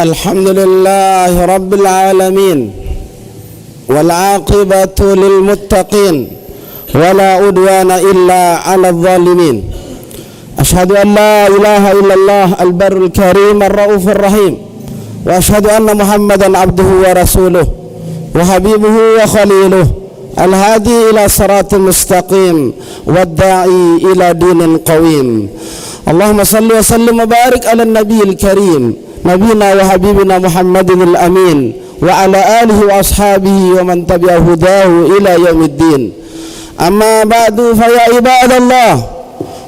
Alhamdulillahi Rabbil Alamin, wal'aqibatu lilmuttaqin, wala udwana illa 'alal zalimin. Ashhadu an la ilaha illallah al-barrul karim ar-raufur rahim, wa ashhadu anna Muhammadan abduhu wa rasuluh wa habibuhu wa khaliluh, al-hadi ila siratal mustaqim, wad-da'i ila dinin qawim. Allahumma salli wa sallim wa barik ala nabiyil karim, nabiyina wa habibina Muhammadin al-amin, wa ala alihi wa ashabihi wa man tabi'a hudahu ila yaumiddin. Amma ba'du, fa ya ibadallah,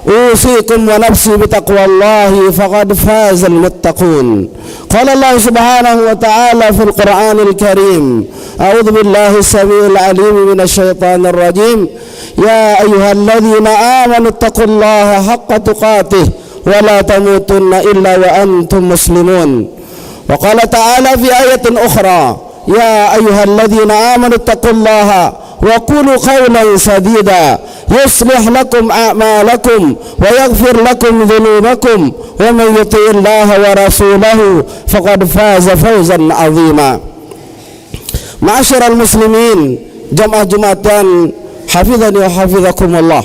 usikum wa nafsi bitaqwallahi faqad fazal muttaqun. Qala Allah subhanahu wa ta'ala fil Qur'anil karim, a'udzu billahi as-sami'il 'alim minasy syaithanir rajim. Ya ayyuhalladzina amanu taqullaha haqqa tuqatih wa la tamutunna illa wa antum muslimun. Wa qala ta'ala fi ayatin ukhra, ya ayyuhalladzina amanu taqullaha wa qulu qawlan sadida yuslih lakum a'malakum wa yaghfir lakum dhunubakum wa man yuti'illaha wa rasulahu faqad faza fawzan 'azima. Ma'asyiral muslimin, jamaah Jumatan hafizani wa hafizakumullah.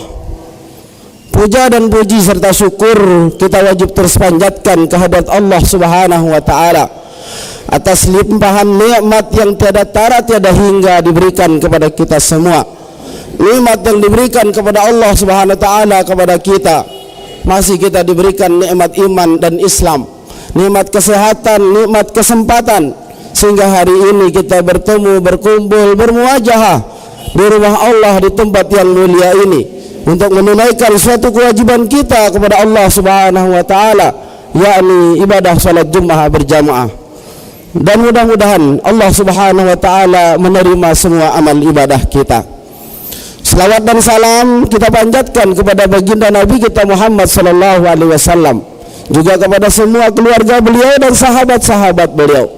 Puja dan puji serta syukur kita wajib terus panjatkan kehadirat Allah Subhanahu wa taala atas limpahan nikmat yang tiada tara tiada hingga diberikan kepada kita semua. Nikmat yang diberikan kepada Allah Subhanahu wa taala kepada kita, masih kita diberikan nikmat iman dan Islam, nikmat kesehatan, nikmat kesempatan, sehingga hari ini kita bertemu, berkumpul, bermuajahah di rumah Allah di tempat yang mulia ini untuk menunaikan suatu kewajiban kita kepada Allah Subhanahu wa taala, yakni ibadah salat Jumat berjamaah. Dan mudah-mudahan Allah Subhanahu wa taala menerima semua amal ibadah kita. Selawat dan salam kita panjatkan kepada baginda Nabi kita Muhammad sallallahu alaihi wasallam, juga kepada semua keluarga beliau dan sahabat-sahabat beliau,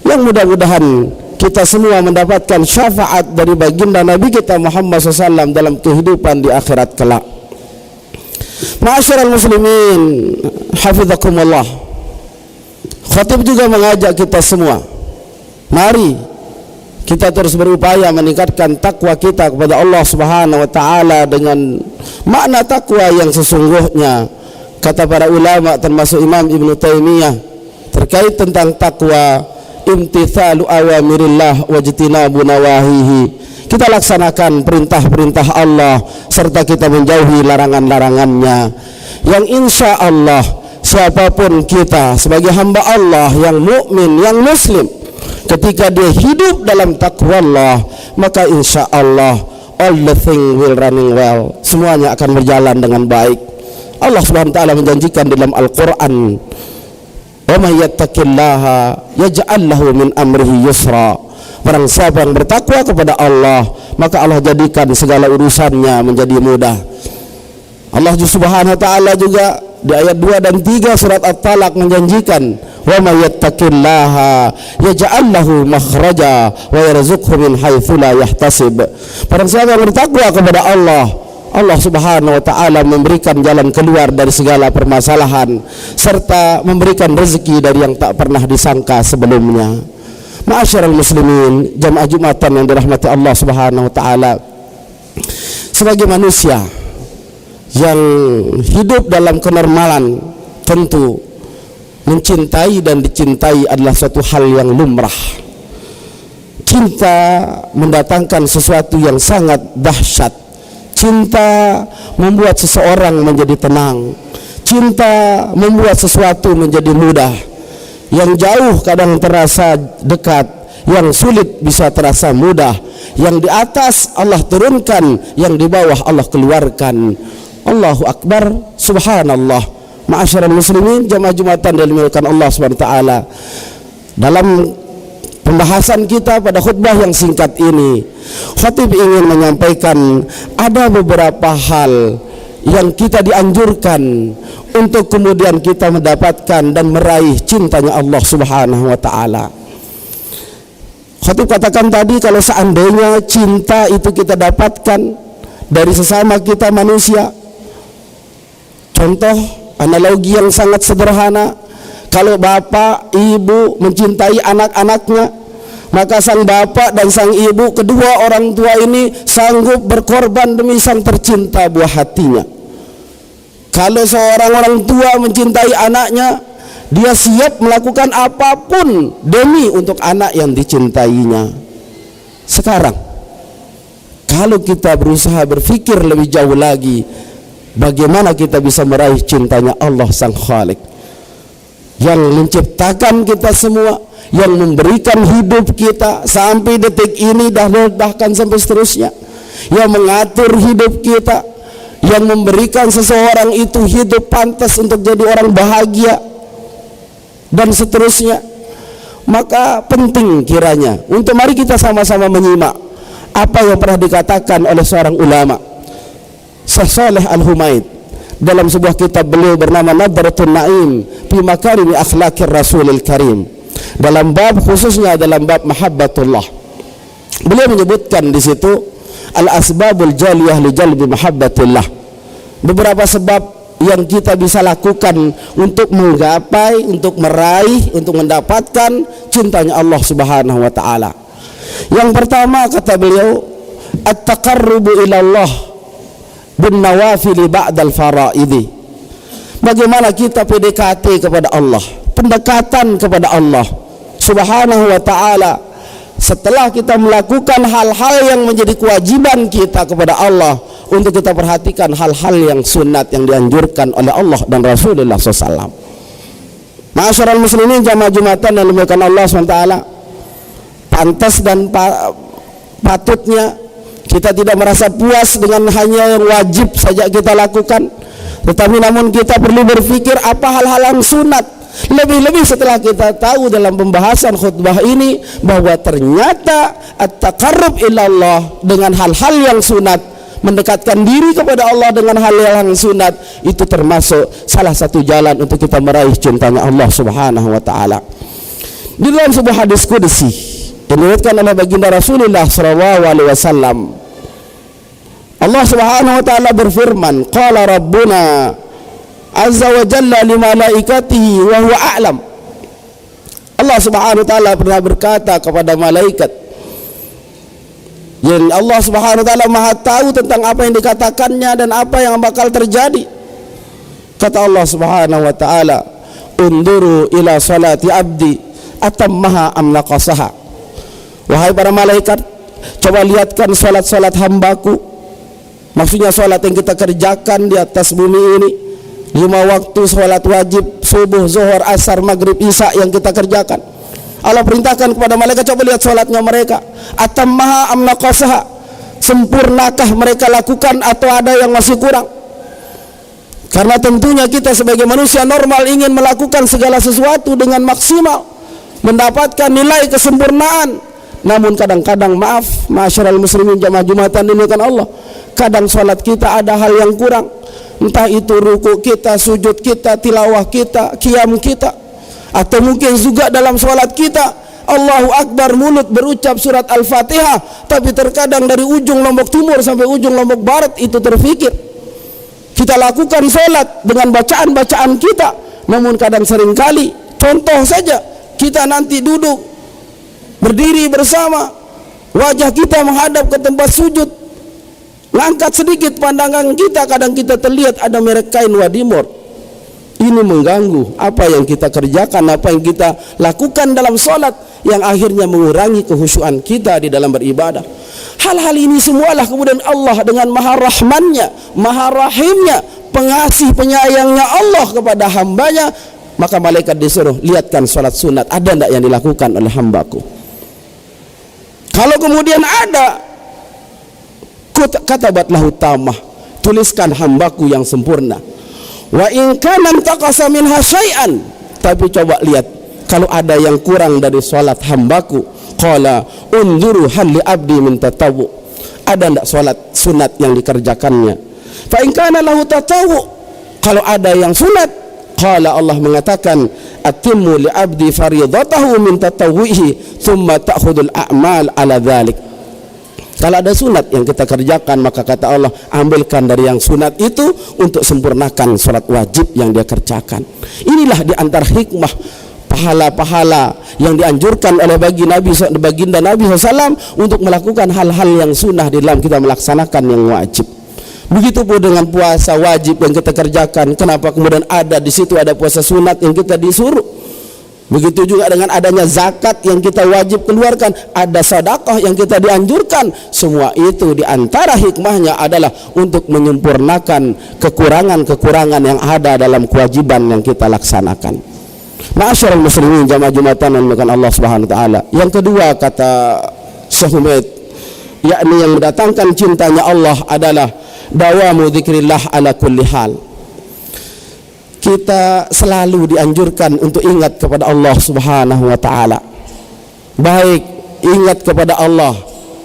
yang mudah-mudahan kita semua mendapatkan syafaat dari baginda Nabi kita Muhammad SAW dalam kehidupan di akhirat kelak. Ma'asyiral muslimin, hafizakumullah. Khatib juga mengajak kita semua, mari kita terus berupaya meningkatkan takwa kita kepada Allah Subhanahu wa taala dengan makna takwa yang sesungguhnya. Kata para ulama termasuk Imam Ibnu Taimiyah terkait tentang takwa, imtithalu awamirillah wajtinabu nawahihi. Kita laksanakan perintah-perintah Allah serta kita menjauhi larangan-larangannya, yang insya Allah siapapun kita sebagai hamba Allah yang mukmin, yang muslim, ketika dia hidup dalam takwa Allah, maka insya Allah all the thing will running well, semuanya akan berjalan dengan baik. Allah Subhanahu wa taala menjanjikan dalam Al-Qur'an, wa may yattaqillaha yaj'al lahu min amrihi yusra. Barang siapa yang bertakwa kepada Allah, maka Allah jadikan segala urusannya menjadi mudah. Allah Subhanahu wa taala juga di ayat 2 dan 3 surat At-Talaq menjanjikan, wa may yattaqillaha yaj'al lahu makhraja wa yarzuqhu min haitsu la yahtasib. Barang siapa yang bertakwa kepada Allah, Allah Subhanahu wa taala memberikan jalan keluar dari segala permasalahan serta memberikan rezeki dari yang tak pernah disangka sebelumnya. Ma'asyiral muslimin, jamaah Jumatan yang dirahmati Allah Subhanahu wa taala, sebagai manusia yang hidup dalam kenormalan, tentu mencintai dan dicintai adalah suatu hal yang lumrah. Cinta mendatangkan sesuatu yang sangat dahsyat. Cinta membuat seseorang menjadi tenang. Cinta membuat sesuatu menjadi mudah. Yang jauh kadang terasa dekat, yang sulit bisa terasa mudah. Yang di atas Allah turunkan, yang di bawah Allah keluarkan. Allahu Akbar, subhanallah. Ma'asyiral muslimin, jamaah Jumatan yang dimuliakan Allah Subhanahu wa taala, dalam pembahasan kita pada khutbah yang singkat ini, khatib ingin menyampaikan ada beberapa hal yang kita dianjurkan untuk kemudian kita mendapatkan dan meraih cintanya Allah Subhanahu wa taala. Khatib katakan tadi, kalau seandainya cinta itu kita dapatkan dari sesama kita manusia, contoh analogi yang sangat sederhana, Kalau bapak, ibu mencintai anak-anaknya, maka sang bapak dan sang ibu, kedua orang tua ini sanggup berkorban demi sang tercinta buah hatinya. Kalau seorang orang tua mencintai anaknya, dia siap melakukan apapun demi untuk anak yang dicintainya. Sekarang, kalau kita berusaha berpikir lebih jauh lagi, bagaimana kita bisa meraih cintanya Allah Sang Khalik, yang menciptakan kita semua, yang memberikan hidup kita sampai detik ini dan bahkan sampai seterusnya, yang mengatur hidup kita, yang memberikan seseorang itu hidup pantas untuk jadi orang bahagia dan seterusnya. Maka penting kiranya untuk mari kita sama-sama menyimak apa yang pernah dikatakan oleh seorang ulama, Syekh Shalih Al-Humaid, dalam sebuah kitab beliau bernama Nadratun Naim fi Makarimi Akhlaqir Rasulil Karim, dalam bab khususnya dalam bab mahabbatullah. Beliau menyebutkan di situ al-asbabul jaliyah li jalbi mahabbatillah, beberapa sebab yang kita bisa lakukan untuk menggapai, untuk meraih, untuk mendapatkan cintanya Allah Subhanahu wa taala. Yang pertama kata beliau, at-taqarrubu ila Allah bin nawafil ba'dal faraidi. Bagaimana kita PDKT kepada Allah, pendekatan kepada Allah Subhanahu wa taala setelah kita melakukan hal-hal yang menjadi kewajiban kita kepada Allah, untuk kita perhatikan hal-hal yang sunat yang dianjurkan oleh Allah dan Rasulullah SAW. Ma'asyiral muslimin jamaah Jumatan yang dimuliakan Allah SWT, pantas dan patutnya kita tidak merasa puas dengan hanya yang wajib saja kita lakukan, tetapi namun kita perlu berpikir apa hal-hal yang sunat. Lebih-lebih setelah kita tahu dalam pembahasan khutbah ini bahwa ternyata at-taqarrub ilallah dengan hal-hal yang sunat, mendekatkan diri kepada Allah dengan hal yang sunat, itu termasuk salah satu jalan untuk kita meraih cintanya Allah Subhanahu wa taala. Di dalam sebuah hadis qudsi diriwayatkan oleh baginda Rasulullah sallallahu alaihi wasallam, Allah Subhanahu wa taala berfirman, qala rabbuna azza wa jalla li malaikatihi wa huwa a'lam. Allah Subhanahu wa taala pernah berkata kepada malaikat, yang Allah Subhanahu wa taala Maha tahu tentang apa yang dikatakannya dan apa yang bakal terjadi. Kata Allah Subhanahu wa taala, unduru ila salati abdi atammaha am naqasaha. Wahai para malaikat, coba lihatkan salat-salat hambaku. Maksudnya salat yang kita kerjakan di atas bumi ini, 5 waktu salat wajib, subuh, zuhur, asar, maghrib, isya yang kita kerjakan. Allah perintahkan kepada malaikat, coba lihat salatnya mereka. Atammaha am naqasaha, sempurnakah mereka lakukan atau ada yang masih kurang? Karena tentunya kita sebagai manusia normal ingin melakukan segala sesuatu dengan maksimal, mendapatkan nilai kesempurnaan. Namun kadang-kadang, maaf ma'asyiral muslimin jamaah Jumatan dimuliakan Allah, kadang salat kita ada hal yang kurang. Entah itu ruku kita, sujud kita, tilawah kita, qiyam kita, atau mungkin juga dalam sholat kita Allahu Akbar, mulut berucap surat Al-Fatihah, tapi terkadang dari ujung Lombok Timur sampai ujung Lombok Barat itu terfikir. Kita lakukan sholat dengan bacaan-bacaan kita, namun kadang seringkali, contoh saja, kita nanti duduk berdiri bersama, wajah kita menghadap ke tempat sujud, ngangkat sedikit pandangan kita, kadang kita terlihat ada merek kain wadimor. Ini mengganggu apa yang kita kerjakan, apa yang kita lakukan dalam sholat, yang akhirnya mengurangi kehusyuan kita di dalam beribadah. Hal-hal ini semualah kemudian Allah dengan maha rahmannya, maha rahimnya, pengasih penyayangnya Allah kepada hambanya, maka malaikat disuruh lihatkan sholat sunat ada tidak yang dilakukan oleh hambaku. Kalau kemudian ada, katabatlahu tamah, tuliskan hambaku yang sempurna. Wa in kana taqasa minha syai'an, tapi coba lihat kalau ada yang kurang dari salat hambaku, qala unzuru hal li abdi min tatawwu, ada ndak salat sunat yang dikerjakannya. Fa in kana lahu tatawwu, kalau ada yang sunat, qala Allah mengatakan atimmu li abdi fardhatahu min tatawwuhi thumma ta'khudul a'mal ala dzalik. Kalau ada sunat yang kita kerjakan, maka kata Allah, ambilkan dari yang sunat itu untuk sempurnakan sholat wajib yang dia kerjakan. Inilah di antara hikmah pahala-pahala yang dianjurkan oleh baginda Nabi SAW untuk melakukan hal-hal yang sunnah di dalam kita melaksanakan yang wajib. Begitu pun dengan puasa wajib yang kita kerjakan. Kenapa kemudian ada di situ ada puasa sunat yang kita disuruh? Begitu juga dengan adanya zakat yang kita wajib keluarkan, ada sedekah yang kita dianjurkan. Semua itu di antara hikmahnya adalah untuk menyempurnakan kekurangan-kekurangan yang ada dalam kewajiban yang kita laksanakan. Ma'asyiral muslimin jamaah Jumatan yang dimuliakan Allah Subhanahu wa taala. Yang kedua kata Syekh Humaid, yakni yang mendatangkan cintanya Allah adalah dawamu dzikrillah ala kulli hal. Kita selalu dianjurkan untuk ingat kepada Allah Subhanahu wa taala. Baik ingat kepada Allah,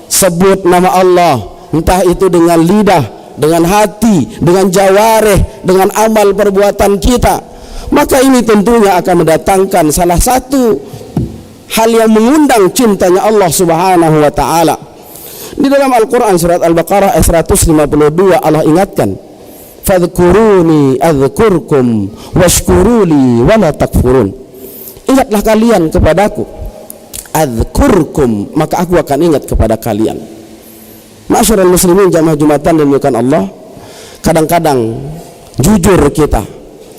sebut nama Allah, entah itu dengan lidah, dengan hati, dengan jawarih, dengan amal perbuatan kita. Maka ini tentunya akan mendatangkan salah satu hal yang mengundang cintanya Allah Subhanahu wa taala. Di dalam Al-Qur'an surat Al-Baqarah ayat 152 Allah ingatkan, fadhkuruni adzkurkum washkuruli wala takfurun. Ingatlah kalian kepadaku, adzkurkum, maka aku akan ingat kepada kalian. Ma'asyiral muslimin jamaah Jumatan dan dimuliakan Allah, kadang-kadang jujur kita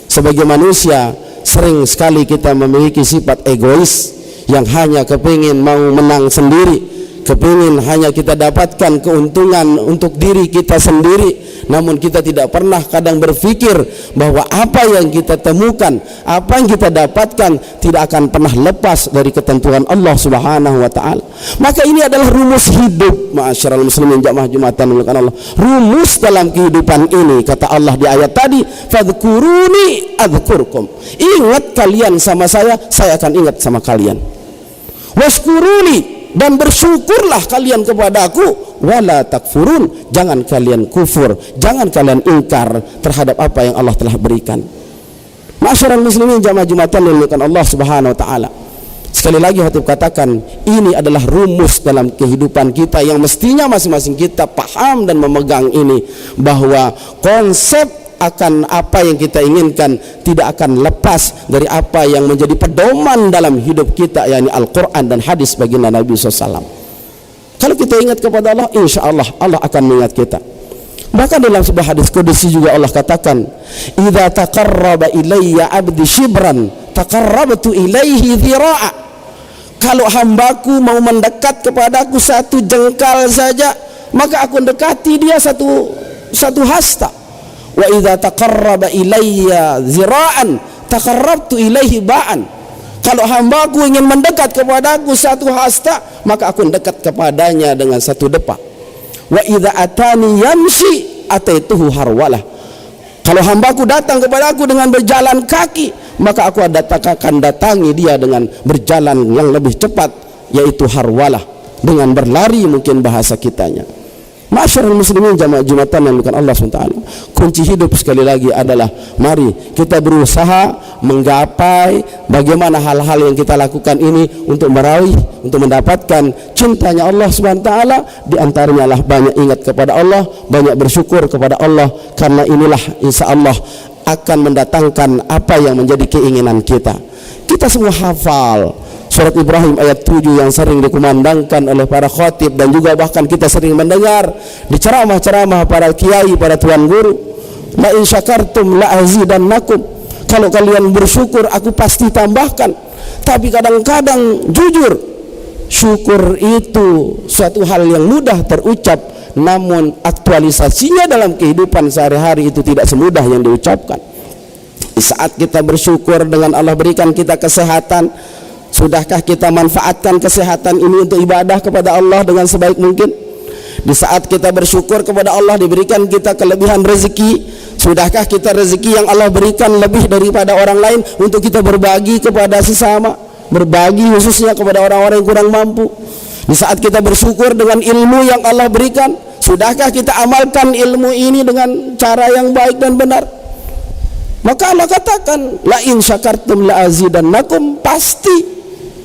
sebagai manusia sering sekali kita memiliki sifat egois yang hanya kepingin mau menang sendiri, kepingin hanya kita dapatkan keuntungan untuk diri kita sendiri. Namun kita tidak pernah kadang berpikir bahwa apa yang kita temukan, apa yang kita dapatkan tidak akan pernah lepas dari ketentuan Allah Subhanahu wa taala. Maka ini adalah rumus hidup, ma'asyiral muslimin jamaah Jumatan Allah. Rumus dalam kehidupan ini, kata Allah di ayat tadi, fadhkuruni adzkurkum. Ingat kalian sama saya akan ingat sama kalian. Washkuruni, dan bersyukurlah kalian kepadaku, wala takfurun, jangan kalian kufur, jangan kalian ingkar terhadap apa yang Allah telah berikan. Ma'asyiral muslimin jamaah Jumatan yang dimuliakan Allah Subhanahu wa taala. Sekali lagi Khatib katakan, ini adalah rumus dalam kehidupan kita yang mestinya masing-masing kita paham dan memegang ini, bahwa konsep akan apa yang kita inginkan tidak akan lepas dari apa yang menjadi pedoman dalam hidup kita, yakni Al-Quran dan hadis baginda Nabi SAW. Kalau kita ingat kepada Allah, insya Allah Allah akan mengingat kita. Bahkan dalam sebuah hadis qudsi juga Allah katakan, idza taqarraba ilayya abdi shibran taqarrabtu ilaihi dhira'a. Kalau hambaku mau mendekat kepadaku satu jengkal saja, maka aku mendekati dia satu hasta. Wa idza taqarraba ilayya zira'an taqarrabtu ilaihi ba'an. Kalau hambaku ingin mendekat kepadaku satu hasta, maka aku mendekat kepadanya dengan satu depak. Wa idza atani yamshi ataituhu harwalah. Kalau hambaku datang kepadaku dengan berjalan kaki, maka aku akan datangi dia dengan berjalan yang lebih cepat, yaitu harwalah, dengan berlari mungkin bahasa kitanya. Ma'asyiral muslimin jamaah Jumatan yang dimuliakan Allah SWT. Kunci hidup sekali lagi adalah, mari kita berusaha menggapai bagaimana hal-hal yang kita lakukan ini untuk meraih, untuk mendapatkan cintanya Allah SWT. Di antaranya lah banyak ingat kepada Allah, banyak bersyukur kepada Allah, karena inilah insya Allah akan mendatangkan apa yang menjadi keinginan kita. Kita semua hafal surat Ibrahim ayat 7 yang sering dikumandangkan oleh para khatib, dan juga bahkan kita sering mendengar di ceramah-ceramah para kiai, para tuan guru. La in syakartum la azidannakum. Kalau kalian bersyukur, aku pasti tambahkan. Tapi kadang-kadang jujur, syukur itu suatu hal yang mudah terucap, namun aktualisasinya dalam kehidupan sehari-hari itu tidak semudah yang diucapkan. Di saat kita bersyukur dengan Allah berikan kita kesehatan, sudahkah kita manfaatkan kesehatan ini untuk ibadah kepada Allah dengan sebaik mungkin? Di saat kita bersyukur kepada Allah diberikan kita kelebihan rezeki, sudahkah kita rezeki yang Allah berikan lebih daripada orang lain untuk kita berbagi kepada sesama, berbagi khususnya kepada orang-orang yang kurang mampu? Di saat kita bersyukur dengan ilmu yang Allah berikan, sudahkah kita amalkan ilmu ini dengan cara yang baik dan benar? Maka Allah katakan, la in syakartum la azidannakum, pasti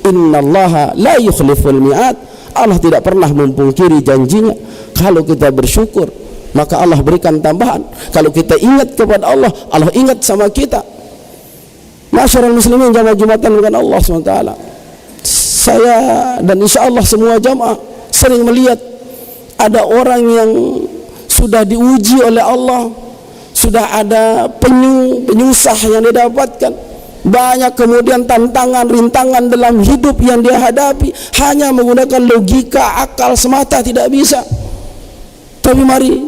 innallaha la yukhliful mi'ad. Allah tidak pernah memungkiri janjinya. Kalau kita bersyukur, maka Allah berikan tambahan. Kalau kita ingat kepada Allah, Allah ingat sama kita. Masyarul muslimin jamaah Jumatan dengan Allah SWT. Saya dan insya Allah semua jamaah sering melihat ada orang yang sudah diuji oleh Allah, sudah ada penyusah yang didapatkan, banyak kemudian tantangan, rintangan dalam hidup yang dia hadapi, hanya menggunakan logika, akal semata tidak bisa. Tapi mari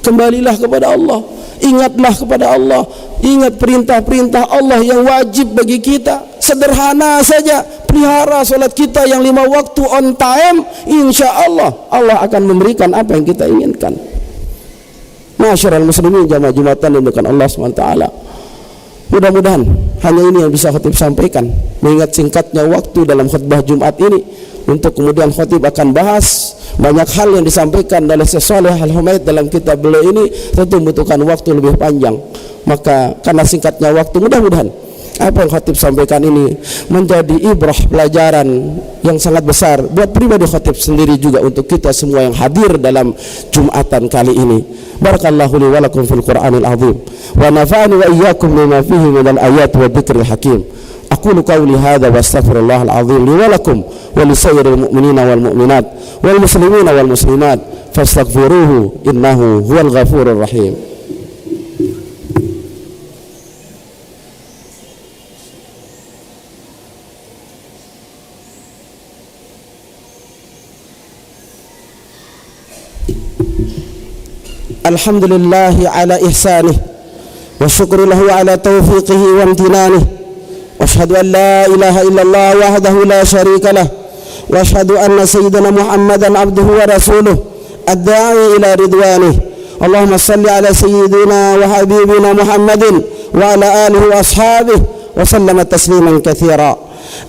kembalilah kepada Allah, ingatlah kepada Allah, ingat perintah-perintah Allah yang wajib bagi kita. Sederhana saja, pelihara solat kita yang 5 waktu on time, insya Allah Allah akan memberikan apa yang kita inginkan. Masyarul muslimin jamaah Jumatan dengan Allah SWT. Mudah-mudahan hanya ini yang bisa khatib sampaikan, mengingat singkatnya waktu dalam khutbah Jumat ini. Untuk kemudian khatib akan bahas banyak hal yang disampaikan oleh Syekh Shalih Al-Humaid dalam kitab beliau ini, tentu membutuhkan waktu lebih panjang. Maka karena singkatnya waktu, mudah-mudahan apa yang khatib sampaikan ini menjadi ibrah, pelajaran yang sangat besar buat pribadi khatib sendiri, juga untuk kita semua yang hadir dalam Jumatan kali ini. Barakallahu li wa lakum fil Qur'anil azim wa nafa'ani wa iyyakum bima fihi minal ayat wa dzikril hakim. Aqulu qawli hadza wa astaghfirullahal azim li wa lakum wa li sayyiril mu'minina wal mu'minat wal muslimina wal muslimat fastaghfiruhu innahu huwal ghafurur rahim. Alhamdulillahi ala ihsanih wa syukri lahu ala taufiqihi wa amtinanih, wa ashhadu an la ilaha illallah wahdahu la syarika lah, wa ashhadu anna sayyidina Muhammadan abduhu wa rasuluh ad-da'i ila ridwanih. Allahumma salli ala sayyidina wa habibina Muhammadin wa ala alihi wa ashabihi wa sallama tasliman katsira.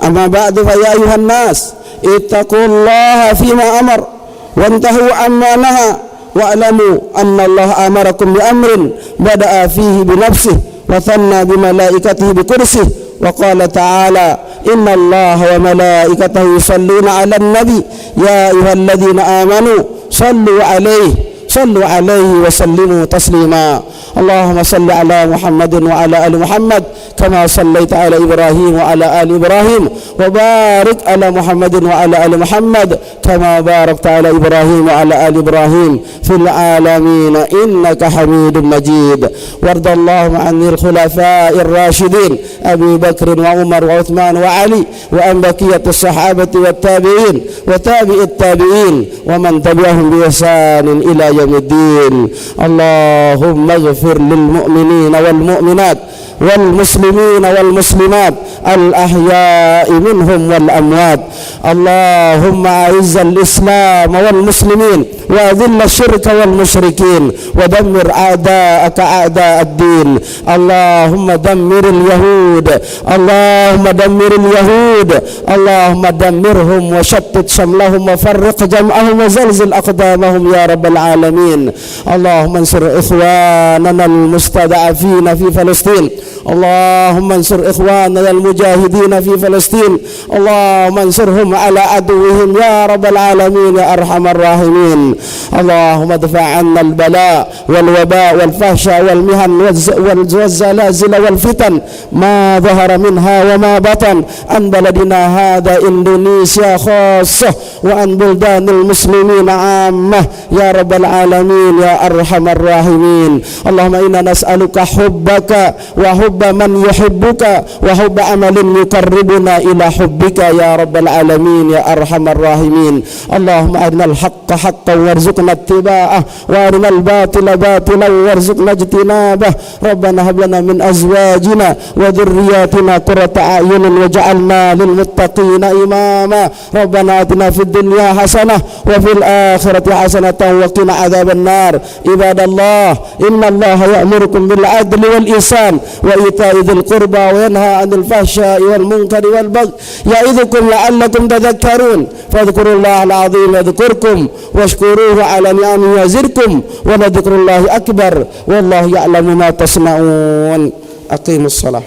Amma ba'du, fa ya ayuhan nas ittaqullaha fima amar wantahu amma naha wa'lamu anna Allah amarakum bi amrin bada'a fihi bi nafsihi wa thanna bi malaikatihi bi kursihi wa qala ta'ala inna Allah wa malaikatahu yusalluna 'alan nabi ya ayyuhalladzina amanu sallu 'alaihi wa sallimu taslima. Allahumma salli ala Muhammadin wa ala ali Muhammad kama sallaita ala Ibrahim wa ala ali Ibrahim wa barik ala Muhammadin wa ala ali Muhammad kama barakta ala Ibrahim wa ala ali Ibrahim fil alamin innaka Hamidum Majid. Wardallahu anil khulafa'ir rasyidin Abi Bakr wa Umar wa Uthman wa Ali wa an baqiyatus sahabati wat tabi'in wa tabi'it tabi'in wa man tabi'ahum bi ihsanin ila yaumiddin. Allahumma ighfir lil mu'minina wal mu'minat wal muslimina wal muslimat al ahya'i minhum wal amwat. Allahumma a'izzal islam wal muslimin wa adhill asyirka wal musyrikin wa dammir a'da'aka a'da'ad din. Allahumma dammiril yahud, Allahumma dammiril yahud, Allahumma dammirhum wa shattit shamlahum wa farriq jam'ahum wa zalzil aqdamahum ya rabbal alamin. Allahumma ansur ikhwanana al mustada'afina fi Palestin, Allahumma ansur ikhwanana al mujahidina fi Palestin, Allahumma ansurhum ala aduwwihim ya rabbal alamin ya arhamar rahimin. Allahumma dfa' 'anna al bala wal waba wal fahsya wal mihan wal zalazil wal fitan ma dhahara minha wa ma batan an baladina hadha Indonesia khassah wa an buldanil muslimin 'ammah ya rabbal alamin ya arhamar rahimin. Allahumma inna nas'aluka hubbaka wa hubba man yuhibbuka wa hubba amalin yuqarribuna ila hubbika ya rabbal alamin ya arhamar rahimin. Allahumma arinal haqqa haqqan warzuqna ittiba'ah wa arinal batila batilan warzuqna ijtinabah. Rabbana hab lana min azwajina wa dhurriyyatina qurrata a'yunin waj'alna lil muttaqina imama. Rabbana atina fid dunya hasanah wa fil akhirati hasanatan wa qina adzaban nar. Ibadallah, innallaha ya'murukum bil adli wal ihsan wa ita'i dzil qurba wa yanha 'anil fahsya'i wal munkari wal baghi ya'idzukum la'allakum tadhakkarun. Fadhkurullahal 'azim yadhkurkum washkuruhu 'ala ni'amihi yazidkum wa ladhikrullahi akbar wallahu ya'lamu ma tasna'un. Aqimus shalah.